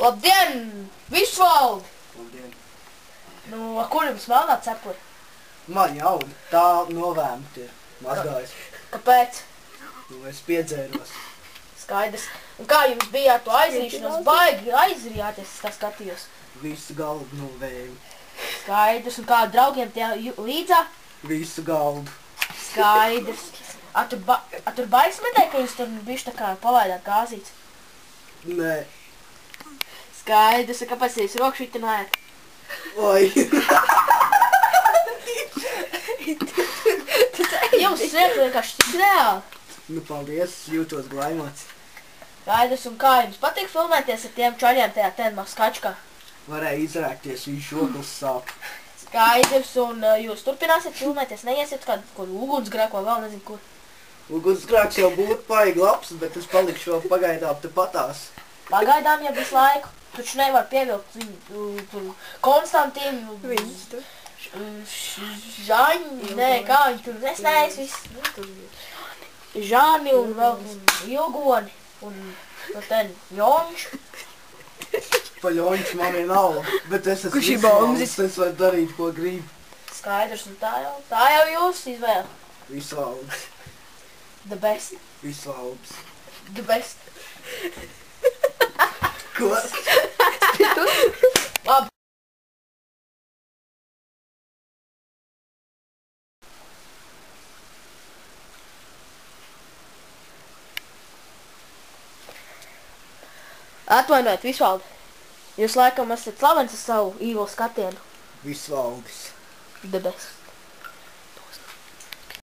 Labdien, Visvaldi! Labdien. Nu, kur jums melnā cepuri? Man jauna, tā novēmta ir mazgājas. Kāpēc? Nu, es piedzēros. Skaidrs. Un kā jums bija ar to aizrīšanos? Baigi aizrījāties, es tā skatījos. Visu galdu novēju. Skaidrs. Un kā draugiem tie līdzā? Visu galdu. Skaidrs. A tur baigs metēja, ka jūs tur bišķi tā kā palaidāt gāzītes? Nē. Skaidrs. Un kāpēc jūs rokšitinājāt? Oi. Jums sniegt vienkārši reāli. Nu, paldies, jūtos glaimots. Skaidrs. Un kā jums patīk filmēties ar tiem čaļiem tajā tenmā skačkā? Varēja izrēkties, viņš oklis sāp. Skaidrs. Un jūs turpināsiet filmēties, neiesiet kādu kur ugunsgrēku vai vēl nezinu kur? Ugunsgrēks jau būtu paigi labs, bet es palikšu vēl pagaidām te patās. Pagaidām jau visu laiku. Taču nevar pievilkt viņu tur Konstantīnu. Viņus tur. Žaņi, nē, kā viņi tur nesnējas viss. Žāni un vēl Ilgoni un ten Jonš. Pa Ļoņš man ir nav, bet es esmu Kurš ir visvalds, bombs? es varu darīt, ko gribu. Skaidrs, un tā jau jūsu izvēle. Visvalds. The best. Visvalds. The best. Ko? Labi. Atvainojiet, Visvaldi. Jūs laikam esat slavens ar savu īvo skatienu. Visvaldis. The best.